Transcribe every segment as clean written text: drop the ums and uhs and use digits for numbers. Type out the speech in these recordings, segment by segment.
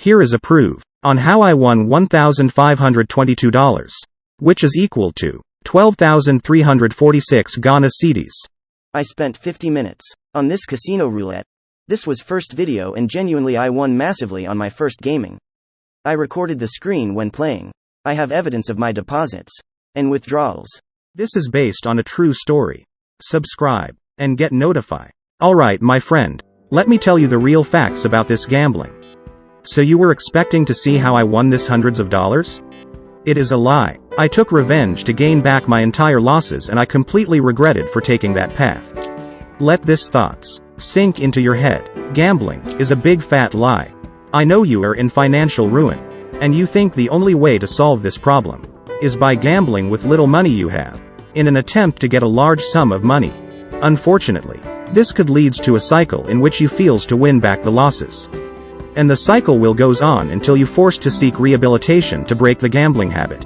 Here is a proof on how I won $1,522, which is equal to 12,346 Ghana cedis. I spent 50 minutes on this casino roulette. This was first video and genuinely I won massively on my first gaming. I recorded the screen when playing. I have evidence of my deposits and withdrawals. This is based on a true story. Subscribe and get notified. Alright my friend, let me tell you the real facts about this gambling. So you were expecting to see how I won this hundreds of dollars? It is a lie. I took revenge to gain back my entire losses and I completely regretted for taking that path. Let this thoughts sink into your head. Gambling is a big fat lie. I know you are in financial ruin, and you think the only way to solve this problem is by gambling with little money you have, in an attempt to get a large sum of money. Unfortunately, this could lead to a cycle in which you fails to win back the losses. And the cycle will goes on until you forced to seek rehabilitation to break the gambling habit.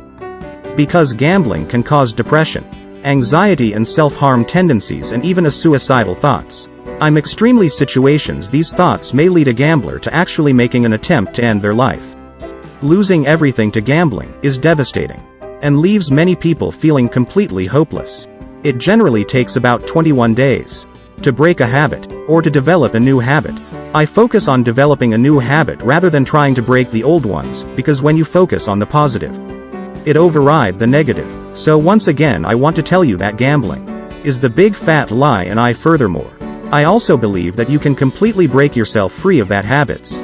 Because gambling can cause depression, anxiety and self-harm tendencies and even a suicidal thoughts. In extremely situations these thoughts may lead a gambler to actually making an attempt to end their life. Losing everything to gambling is devastating, and leaves many people feeling completely hopeless. It generally takes about 21 days to break a habit, or to develop a new habit. I focus on developing a new habit rather than trying to break the old ones, because when you focus on the positive, it overrides the negative. So once again I want to tell you that gambling is the big fat lie, and furthermore, I also believe that you can completely break yourself free of that habits.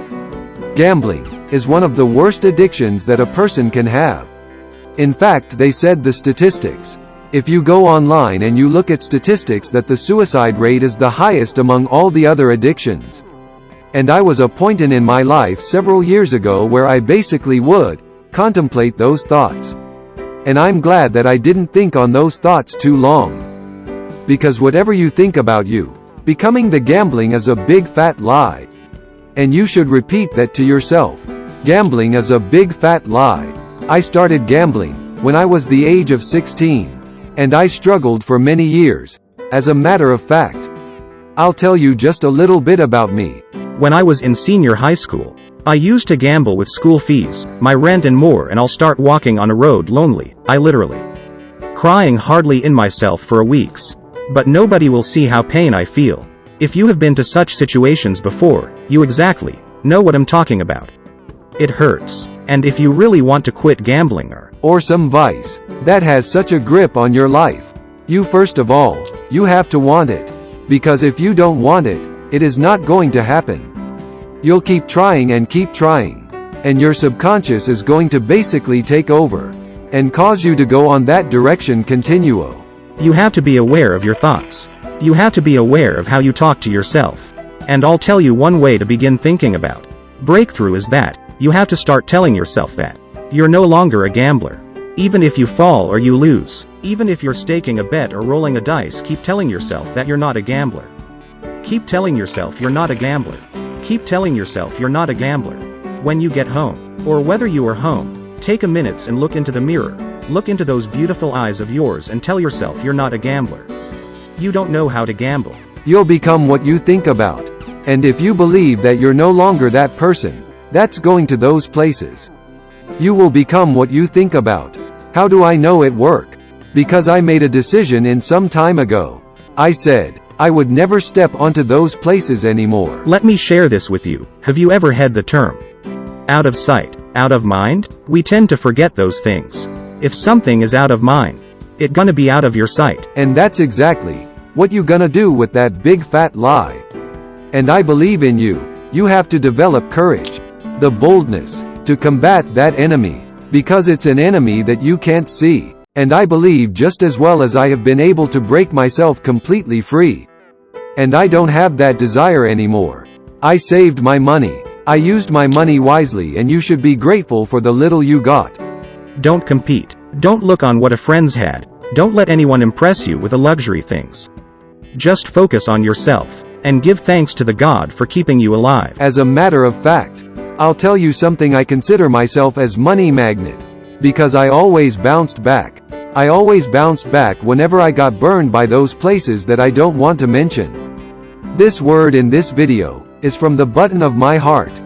Gambling is one of the worst addictions that a person can have. In fact, they said the statistics. If you go online and you look at statistics that the suicide rate is the highest among all the other addictions. And I was a point in my life several years ago where I basically would contemplate those thoughts. And I'm glad that I didn't think on those thoughts too long. Because whatever you think about you becoming the gambling is a big fat lie. And you should repeat that to yourself. Gambling is a big fat lie. I started gambling when I was the age of 16. And I struggled for many years. As a matter of fact, I'll tell you just a little bit about me. When I was in senior high school, I used to gamble with school fees, my rent and more, and I'll start walking on a road lonely, I literally crying hardly in myself for weeks. But nobody will see how pain I feel. If you have been to such situations before, you exactly know what I'm talking about. It hurts. And if you really want to quit gambling or some vice that has such a grip on your life, you first of all, you have to want it. Because if you don't want it, it is not going to happen. You'll keep trying and keep trying. And your subconscious is going to basically take over and cause you to go on that direction continuo. You have to be aware of your thoughts. You have to be aware of how you talk to yourself. And I'll tell you one way to begin thinking about breakthrough is that you have to start telling yourself that you're no longer a gambler. Even if you fall or you lose, even if you're staking a bet or rolling a dice, keep telling yourself that you're not a gambler. Keep telling yourself you're not a gambler. Keep telling yourself you're not a gambler. When you get home, or whether you are home, take a minute and look into the mirror. Look into those beautiful eyes of yours and tell yourself you're not a gambler. You don't know how to gamble. You'll become what you think about. And if you believe that you're no longer that person that's going to those places, you will become what you think about. How do I know it work? Because I made a decision in some time ago. I said I would never step onto those places anymore. Let me share this with you. Have you ever heard the term out of sight, out of mind? We tend to forget those things. If something is out of mind, it gonna be out of your sight. And that's exactly what you gonna do with that big fat lie. And I believe in you. You have to develop courage, the boldness, to combat that enemy. Because it's an enemy that you can't see. And I believe just as well as I have been able to break myself completely free. And I don't have that desire anymore. I saved my money. I used my money wisely, and you should be grateful for the little you got. Don't compete. Don't look on what a friend's had. Don't let anyone impress you with the luxury things. Just focus on yourself, and give thanks to the God for keeping you alive. As a matter of fact, I'll tell you something. I consider myself as money magnet. Because I always bounced back. I always bounced back whenever I got burned by those places that I don't want to mention. This word in this video is from the bottom of my heart.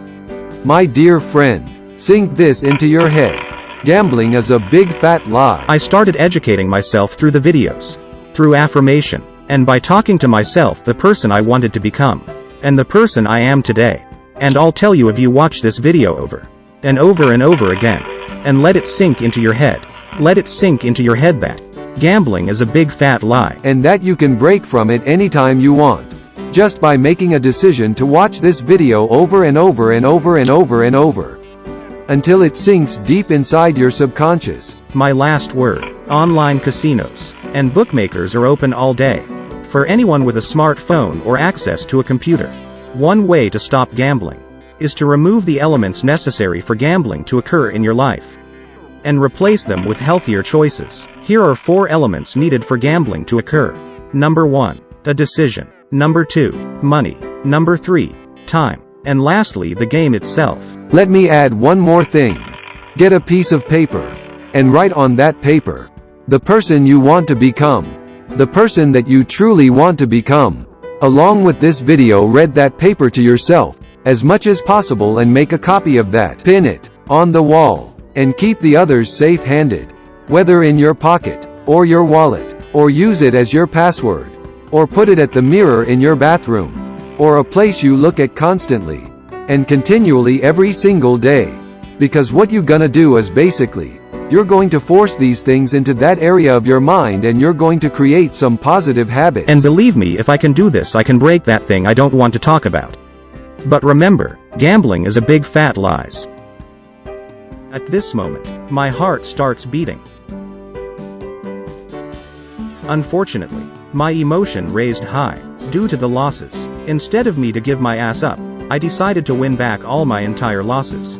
My dear friend, sink this into your head. Gambling is a big fat lie. I started educating myself through the videos, through affirmation, and by talking to myself, the person I wanted to become, and the person I am today. And I'll tell you, if you watch this video over and over again, and let it sink into your head, let it sink into your head that gambling is a big fat lie. And that you can break from it anytime you want, just by making a decision to watch this video over and over and over and over and over, until it sinks deep inside your subconscious. My last word: online casinos and bookmakers are open all day for anyone with a smartphone or access to a computer. One way to stop gambling is to remove the elements necessary for gambling to occur in your life, and replace them with healthier choices. Here are 4 elements needed for gambling to occur. Number 1, a decision. Number 2, money. Number 3, time. And lastly, the game itself. Let me add one more thing. Get a piece of paper, and write on that paper the person you want to become. The person that you truly want to become. Along with this video, read that paper to yourself as much as possible and make a copy of that. Pin it on the wall, and keep the others safe-handed, whether in your pocket, or your wallet, or use it as your password, or put it at the mirror in your bathroom, or a place you look at constantly, and continually every single day. Because what you're gonna do is basically, you're going to force these things into that area of your mind, and you're going to create some positive habits. And believe me, if I can do this, I can break that thing I don't want to talk about. But remember, gambling is a big fat lies. At this moment, my heart starts beating. Unfortunately, my emotion raised high, due to the losses. Instead of me to give my ass up, I decided to win back all my entire losses.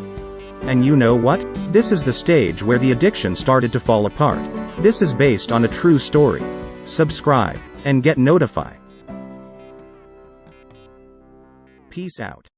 And you know what? This is the stage where the addiction started to fall apart. This is based on a true story. Subscribe, and get notified. Peace out.